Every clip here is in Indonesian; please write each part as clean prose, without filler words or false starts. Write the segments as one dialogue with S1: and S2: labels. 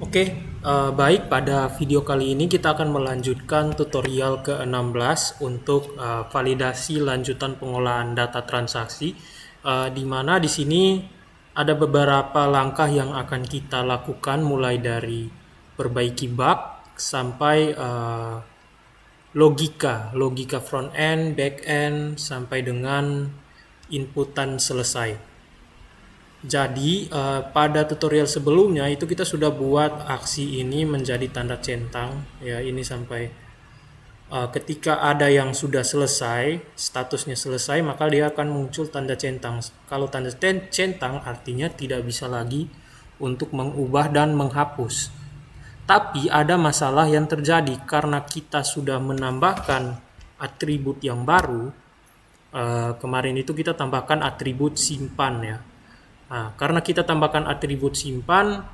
S1: Oke, baik, pada video kali ini kita akan melanjutkan tutorial ke-16 untuk validasi lanjutan pengolahan data transaksi, di mana di sini ada beberapa langkah yang akan kita lakukan mulai dari perbaiki bug sampai logika front end, back end, sampai dengan inputan selesai. Jadi pada tutorial sebelumnya itu kita sudah buat aksi ini menjadi tanda centang ya, ini sampai ketika ada yang sudah selesai, statusnya selesai, maka dia akan muncul tanda centang. Kalau tanda centang artinya tidak bisa lagi untuk mengubah dan menghapus. Tapi ada masalah yang terjadi karena kita sudah menambahkan atribut yang baru. Kemarin itu kita tambahkan atribut simpan ya. Nah, karena kita tambahkan atribut simpan,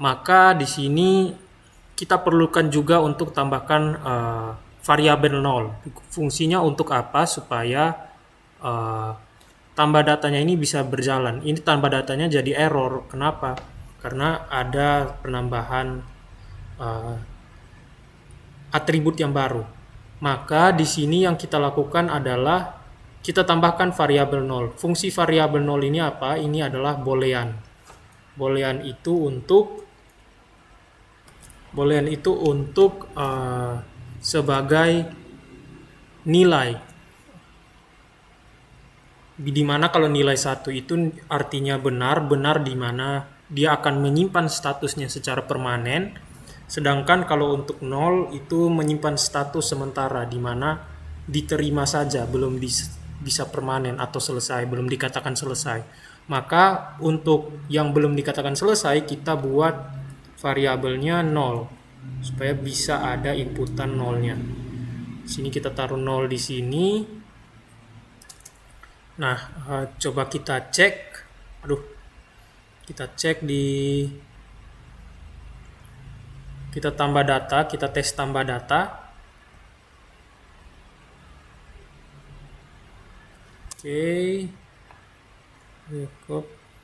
S1: maka di sini kita perlukan juga untuk tambahkan variabel 0. Fungsinya untuk apa? Supaya tambah datanya ini bisa berjalan. Ini tambah datanya jadi error. Kenapa? Karena ada penambahan atribut yang baru. Maka di sini yang kita lakukan adalah kita tambahkan variabel 0. Fungsi variabel 0 ini apa? Ini adalah boolean. Boolean itu untuk sebagai nilai. Di mana kalau nilai 1 itu artinya benar di mana dia akan menyimpan statusnya secara permanen. Sedangkan kalau untuk 0 itu menyimpan status sementara di mana diterima saja, belum bisa permanen atau selesai, belum dikatakan selesai. Maka untuk yang belum dikatakan selesai kita buat variabelnya 0 supaya bisa ada inputan 0-nya. Sini kita taruh 0 di sini. Nah, coba kita cek. Kita tambah data, kita tes tambah data. Oke,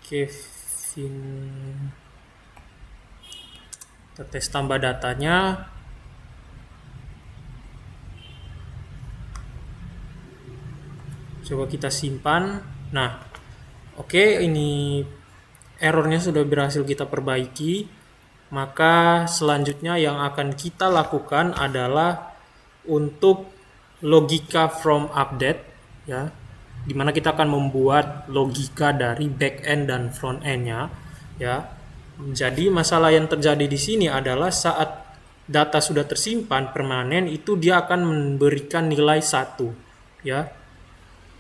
S1: Kevin, kita tes tambah datanya. Coba kita simpan. Nah, oke, ini errornya sudah berhasil kita perbaiki. Maka selanjutnya yang akan kita lakukan adalah untuk logika from update ya, dimana kita akan membuat logika dari back end dan front end-nya ya. Jadi masalah yang terjadi di sini adalah saat data sudah tersimpan permanen itu dia akan memberikan nilai 1 ya.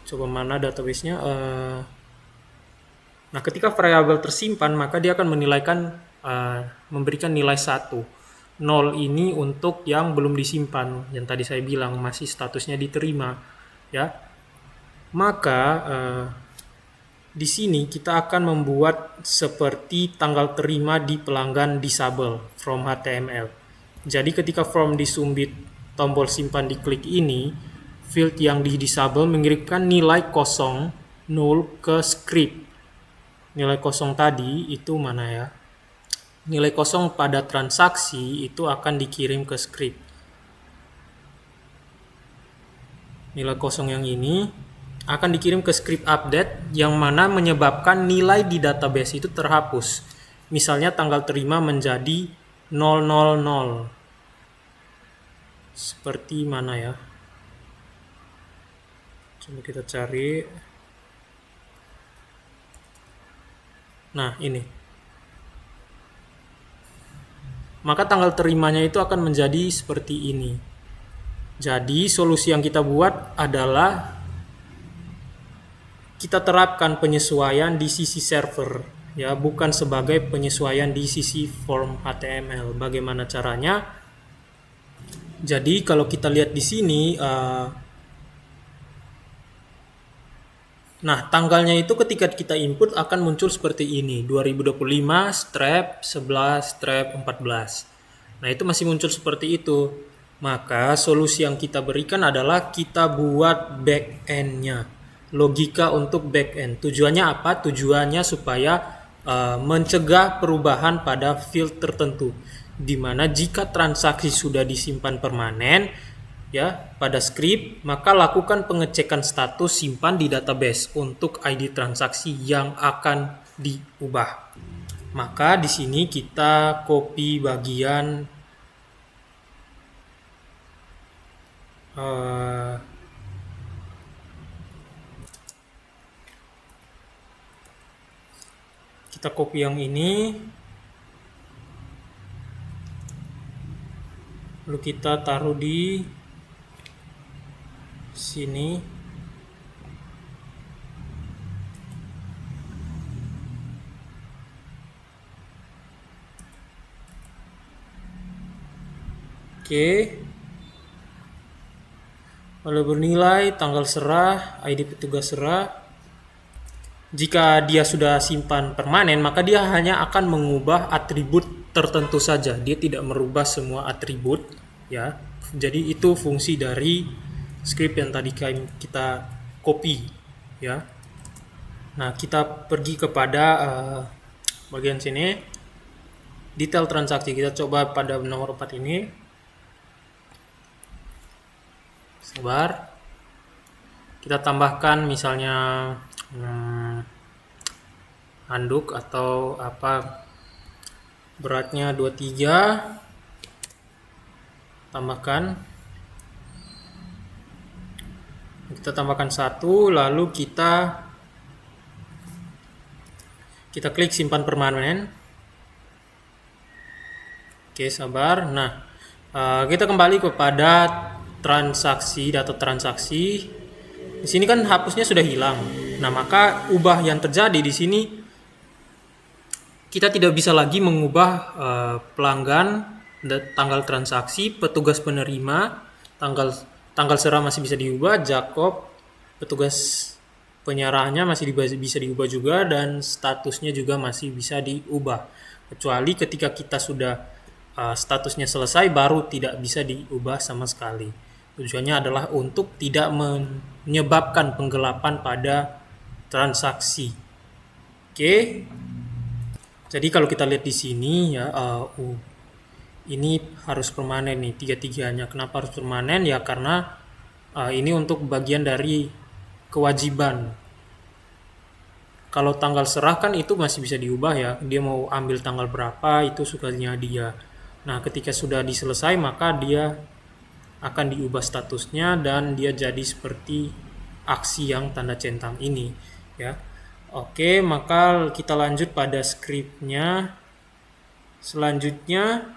S1: Coba mana database-nya? Nah, ketika variabel tersimpan maka dia akan memberikan nilai 1. 0 ini untuk yang belum disimpan, yang tadi saya bilang masih statusnya diterima ya. Maka di sini kita akan membuat seperti tanggal terima di pelanggan disable from HTML. Jadi ketika from disumbit tombol simpan diklik ini, field yang di disable mengirimkan nilai 0 ke script. Nilai 0 tadi itu mana ya? Nilai 0 pada transaksi itu akan dikirim ke script. Nilai 0 yang ini akan dikirim ke script update yang mana menyebabkan nilai di database itu terhapus. Misalnya tanggal terima menjadi 000. Seperti mana ya? Coba kita cari. Nah, ini. Maka tanggal terimanya itu akan menjadi seperti ini. Jadi solusi yang kita buat adalah kita terapkan penyesuaian di sisi server ya, bukan sebagai penyesuaian di sisi form HTML. Bagaimana caranya? Jadi kalau kita lihat di sini, nah tanggalnya itu ketika kita input akan muncul seperti ini, 2025 strap 11 strap 14. Nah itu masih muncul seperti itu. Maka solusi yang kita berikan adalah kita buat back end-nya. Logika untuk back end. Tujuannya apa? Tujuannya supaya mencegah perubahan pada field tertentu, di mana jika transaksi sudah disimpan permanen ya pada script, maka lakukan pengecekan status simpan di database untuk ID transaksi yang akan diubah. Maka di sini kita copy bagian kita copy yang ini, lalu kita taruh di sini. Oke. Lalu bernilai, tanggal serah, ID petugas serah. Jika dia sudah simpan permanen, maka dia hanya akan mengubah atribut tertentu saja. Dia tidak merubah semua atribut, ya. Jadi itu fungsi dari script yang tadi kita copy, ya. Nah, kita pergi kepada bagian sini, detail transaksi. Kita coba pada nomor 4 ini. Sabar. Kita tambahkan misalnya handuk atau apa, beratnya 23, tambahkan, kita tambahkan 1, lalu kita klik simpan permanen. Oke, sabar. Nah, kita kembali kepada transaksi, data transaksi. Di sini kan hapusnya sudah hilang. Nah, maka ubah yang terjadi di sini, kita tidak bisa lagi mengubah pelanggan, tanggal transaksi, petugas penerima, tanggal serah masih bisa diubah, Jacob, petugas penyerahannya masih bisa diubah juga, dan statusnya juga masih bisa diubah. Kecuali ketika kita sudah statusnya selesai, baru tidak bisa diubah sama sekali. Tujuannya adalah untuk tidak menyebabkan penggelapan pada transaksi. Oke. Jadi kalau kita lihat di sini ya, ini harus permanen nih, tiga-tiganya. Kenapa harus permanen? Ya karena ini untuk bagian dari kewajiban. Kalau tanggal serah kan itu masih bisa diubah ya. Dia mau ambil tanggal berapa itu sukanya dia. Nah, ketika sudah diselesai maka dia akan diubah statusnya dan dia jadi seperti aksi yang tanda centang ini ya. Oke, maka kita lanjut pada scriptnya selanjutnya.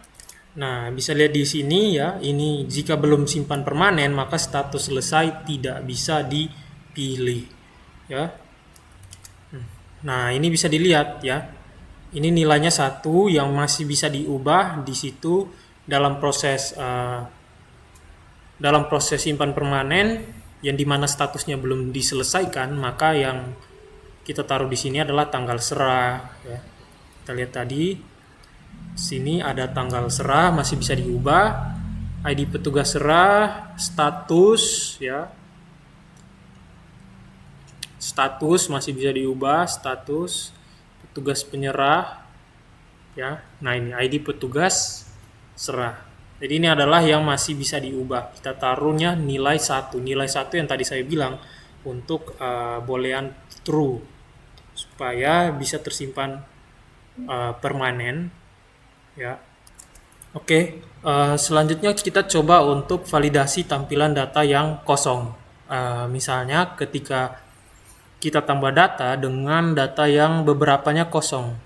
S1: Nah, bisa lihat di sini ya, ini jika belum simpan permanen maka status selesai tidak bisa dipilih ya. Nah, ini bisa dilihat ya, ini nilainya 1 yang masih bisa diubah di situ dalam proses simpan permanen yang dimana statusnya belum diselesaikan. Maka yang kita taruh di sini adalah tanggal serah ya. Kita lihat tadi sini ada tanggal serah masih bisa diubah, ID petugas serah, status ya, status masih bisa diubah, status petugas penyerah ya. Nah, ini ID petugas serah. Jadi ini adalah yang masih bisa diubah. Kita taruhnya nilai 1. Nilai 1 yang tadi saya bilang untuk boolean true supaya bisa tersimpan permanen ya. Oke, selanjutnya kita coba untuk validasi tampilan data yang kosong. Misalnya ketika kita tambah data dengan data yang beberapanya kosong.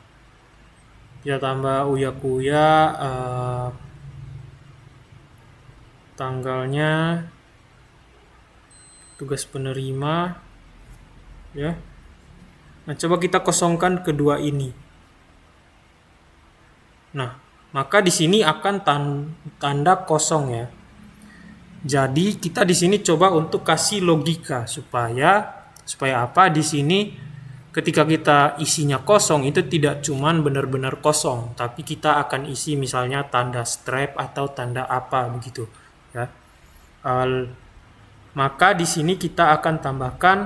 S1: Kita tambah uya-kuya, tanggalnya, tugas penerima ya. Nah, coba kita kosongkan kedua ini. Nah, maka di sini akan tanda kosong ya. Jadi kita di sini coba untuk kasih logika supaya apa? Di sini ketika kita isinya kosong itu tidak cuman benar-benar kosong, tapi kita akan isi misalnya tanda strap atau tanda apa begitu ya. Maka di sini kita akan tambahkan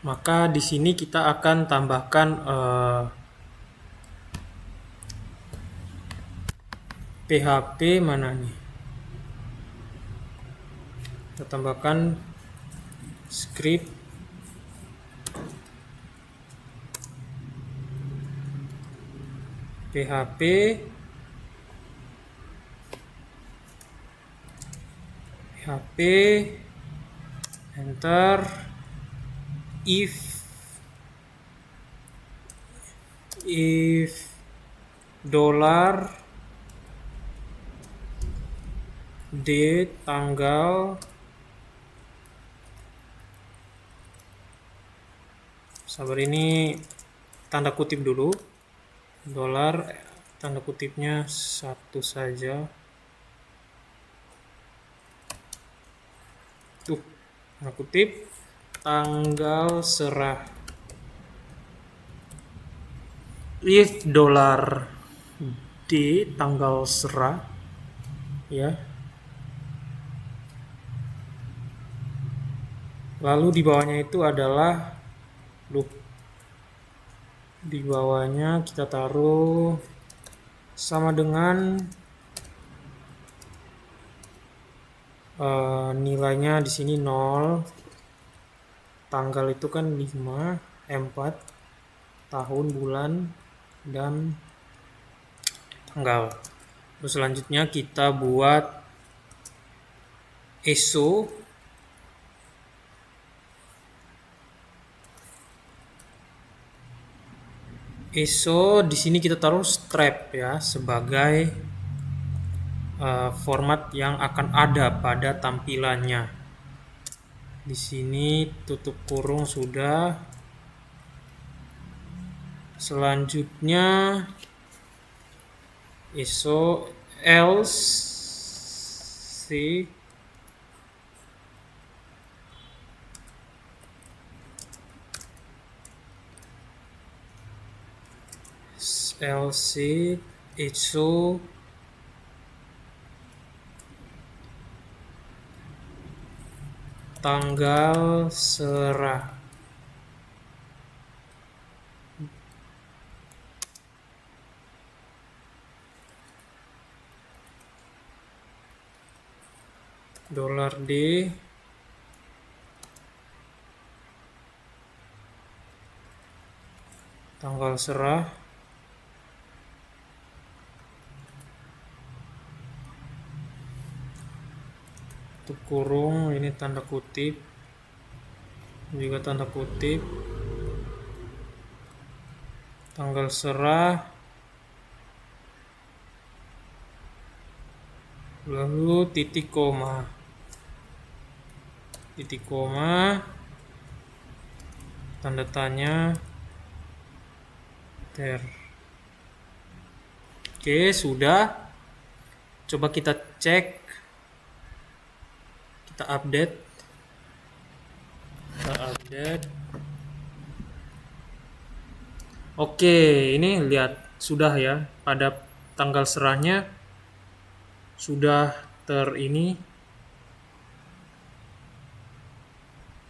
S1: Maka di sini kita akan tambahkan PHP mana nih? Kita tambahkan script PHP enter if dollar d tanggal sabar, ini tanda kutip dulu, dolar tanda kutipnya satu saja tuh, tanda kutip tanggal serah. If dolar D tanggal serah ya. Lalu di bawahnya itu adalah loop. Di bawahnya kita taruh sama dengan nilainya di sini 0. Tanggal itu kan 5, 4, tahun, bulan, dan tanggal. Terus selanjutnya kita buat ESO. Di sini kita taruh strap ya, sebagai format yang akan ada pada tampilannya. Di sini tutup kurung sudah. Selanjutnya ESO else ESO tanggal serah. Dolar D tanggal serah tutup kurung, ini tanda kutip, juga tanda kutip, tanggal serah, lalu titik koma, tanda tanya, Oke, sudah. Coba kita cek, kita update. Oke, ini lihat sudah ya, pada tanggal serahnya sudah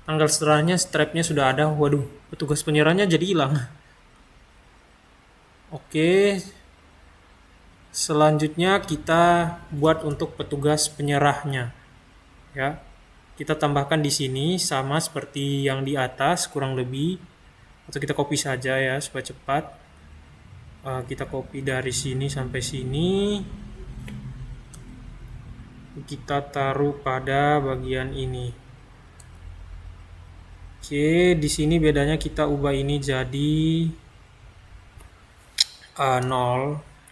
S1: tanggal serahnya, strapnya sudah ada. Waduh, petugas penyerahnya jadi hilang. Oke, selanjutnya kita buat untuk petugas penyerahnya ya. Kita tambahkan di sini sama seperti yang di atas kurang lebih, atau kita copy saja ya supaya cepat. Kita copy dari sini sampai sini, kita taruh pada bagian ini. Oke, di sini bedanya kita ubah ini jadi 0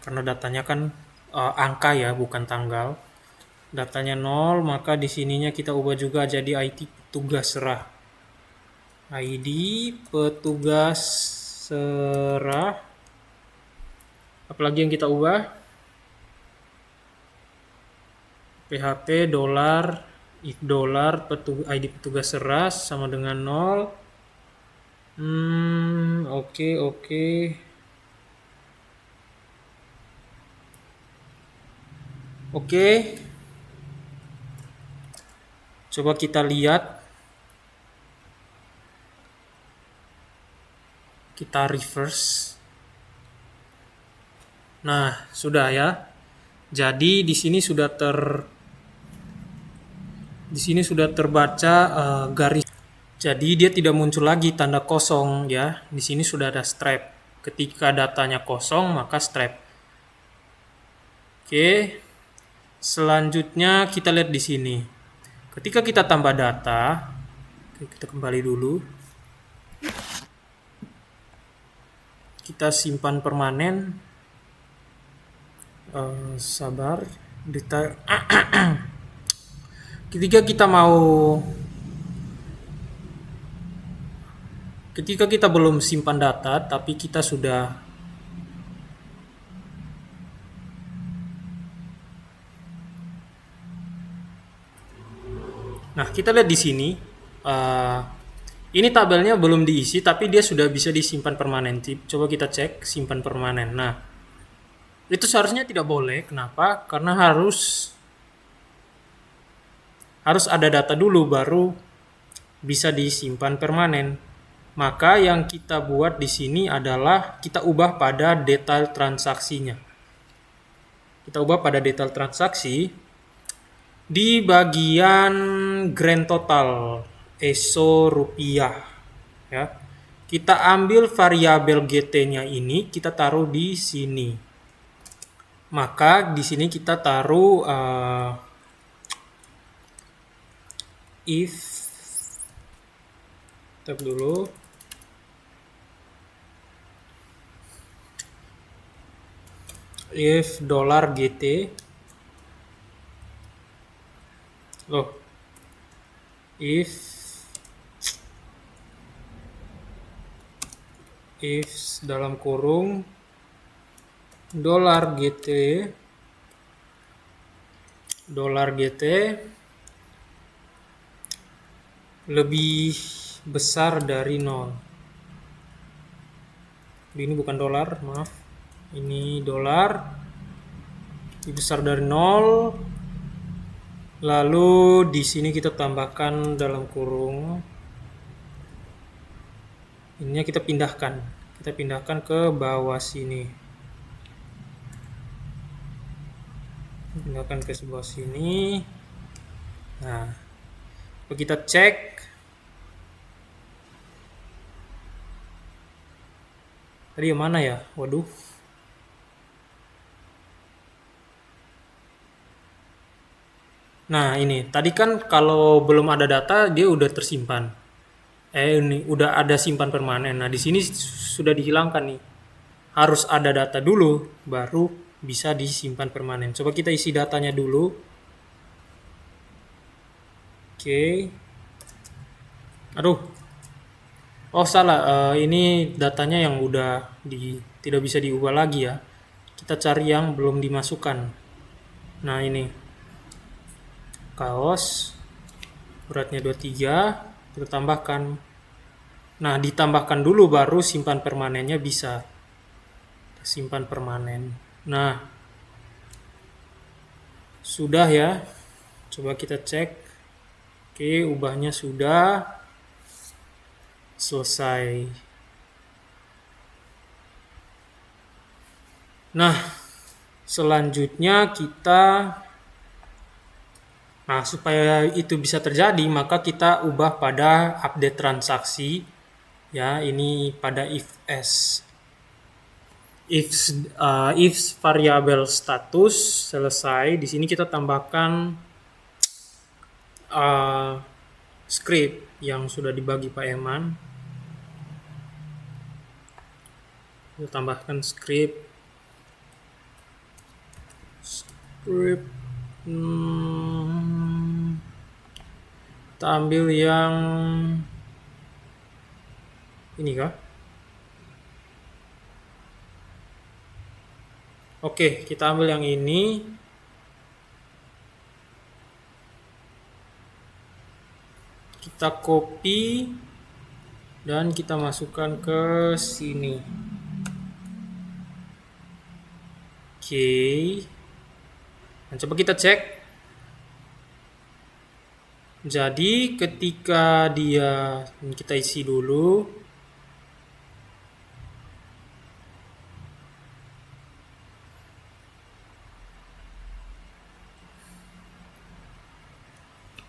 S1: karena datanya kan angka ya, bukan tanggal. Datanya 0, maka di sininya kita ubah juga jadi ID petugas serah. ID petugas serah. Apalagi yang kita ubah? PHP dolar, if dolar ID petugas serah sama dengan 0. Oke. Coba kita lihat Kita reverse. Nah, sudah ya. Jadi di sini sudah terbaca garis. Jadi dia tidak muncul lagi tanda kosong ya. Di sini sudah ada strap. Ketika datanya kosong maka strap. Oke. Selanjutnya kita lihat di sini. Ketika kita tambah data, kita kembali dulu. Kita simpan permanen. Sabar. Ketika kita belum simpan data, tapi kita sudah Nah, kita lihat di sini. Ini tabelnya belum diisi, tapi dia sudah bisa disimpan permanen. Coba kita cek simpan permanen. Nah, itu seharusnya tidak boleh. Kenapa? Karena harus ada data dulu baru bisa disimpan permanen. Maka yang kita buat di sini adalah kita ubah pada detail transaksinya. Kita ubah pada detail transaksi di bagian grand total ESO rupiah ya. Kita ambil variabel GT-nya ini, kita taruh di sini. Maka di sini kita taruh if tab dulu. If dolar GT if dalam kurung dolar GT lebih besar dari 0. Ini bukan dolar, maaf. Ini dolar lebih besar dari 0. Lalu di sini kita tambahkan dalam kurung. Ininya kita pindahkan. Kita pindahkan ke bawah sini. Pindahkan ke sebelah sini. Nah, kita cek. Tadi yang mana ya? Waduh. Nah, ini. Tadi kan kalau belum ada data, dia udah tersimpan. Ini udah ada simpan permanen. Nah, di sini sudah dihilangkan nih. Harus ada data dulu, baru bisa disimpan permanen. Coba kita isi datanya dulu. Oke. Aduh. Oh, salah. Ini datanya yang udah tidak bisa diubah lagi ya. Kita cari yang belum dimasukkan. Nah, ini. Kaos. Beratnya 23. Kita tambahkan. Nah, ditambahkan dulu baru simpan permanennya bisa. Simpan permanen. Nah, sudah ya. Coba kita cek. Oke, ubahnya sudah selesai. Nah, selanjutnya supaya itu bisa terjadi, maka kita ubah pada update transaksi. Ya, ini pada if variabel status selesai. Di sini kita tambahkan script yang sudah dibagi Pak Eman. Kita tambahkan script. Kita ambil yang ini kah? Oke, kita ambil yang ini. Kita copy dan kita masukkan ke sini. Oke. Nah, coba kita cek. Jadi ketika kita isi dulu.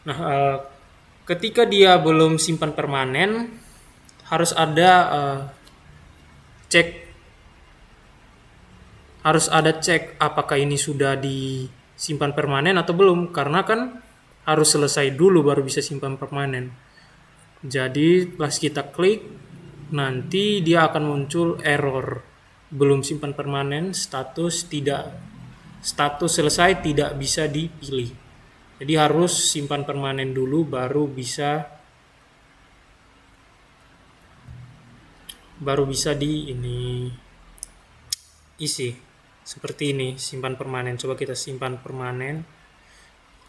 S1: Nah, ketika dia belum simpan permanen, harus ada cek cek apakah ini sudah disimpan permanen atau belum, karena kan harus selesai dulu baru bisa simpan permanen. Jadi pas kita klik, nanti dia akan muncul error belum simpan permanen, status selesai tidak bisa dipilih. Jadi harus simpan permanen dulu baru bisa isi. Seperti ini, simpan permanen. Coba kita simpan permanen.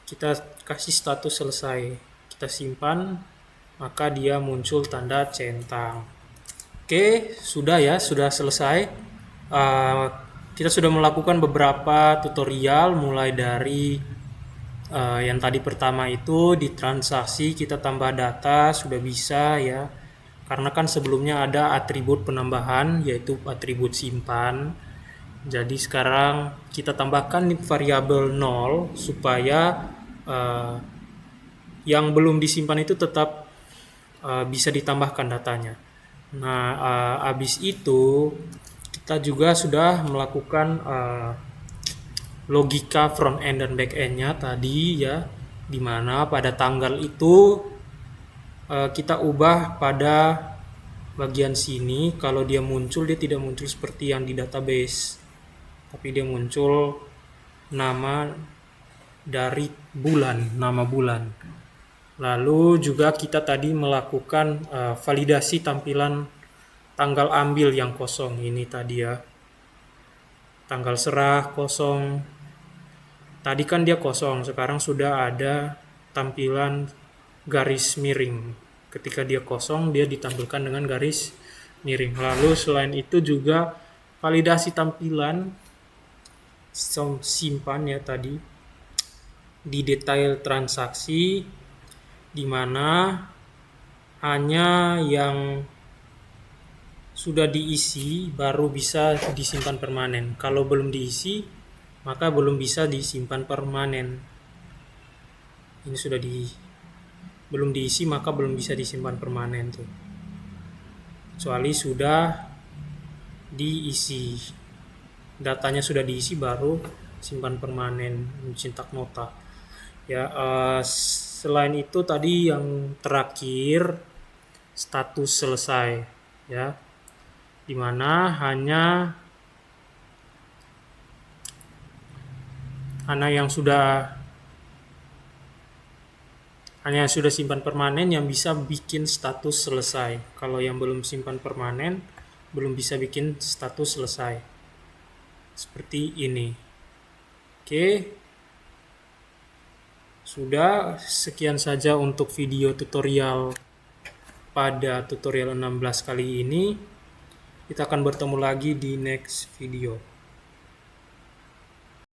S1: Kita kasih status selesai. Kita simpan, maka dia muncul tanda centang. Oke, sudah ya, sudah selesai. Kita sudah melakukan beberapa tutorial, mulai dari yang tadi pertama itu di transaksi kita tambah data, sudah bisa ya. Karena kan sebelumnya ada atribut penambahan, yaitu atribut simpan. Jadi sekarang kita tambahkan variabel 0 supaya yang belum disimpan itu tetap bisa ditambahkan datanya. Nah, habis itu kita juga sudah melakukan logika front end dan back end-nya tadi ya, dimana pada tanggal itu kita ubah pada bagian sini. Kalau dia muncul, dia tidak muncul seperti yang di database, tapi dia muncul nama dari bulan, nama bulan. Lalu juga kita tadi melakukan validasi tampilan tanggal ambil yang kosong ini tadi ya. Tanggal serah kosong. Tadi kan dia kosong, sekarang sudah ada tampilan garis miring. Ketika dia kosong, dia ditampilkan dengan garis miring. Lalu selain itu juga validasi tampilan simpan ya tadi di detail transaksi, di mana hanya yang sudah diisi baru bisa disimpan permanen. Kalau belum diisi, maka belum bisa disimpan permanen. Ini sudah belum diisi, maka belum bisa disimpan permanen tuh. Kecuali sudah diisi. Datanya sudah diisi baru simpan permanen, cetak nota. Ya, selain itu tadi yang terakhir status selesai ya, dimana hanya yang sudah simpan permanen yang bisa bikin status selesai. Kalau yang belum simpan permanen belum bisa bikin status selesai. Seperti ini. Oke. Sudah, sekian saja untuk video tutorial pada tutorial 16 kali ini. Kita akan bertemu lagi di next video.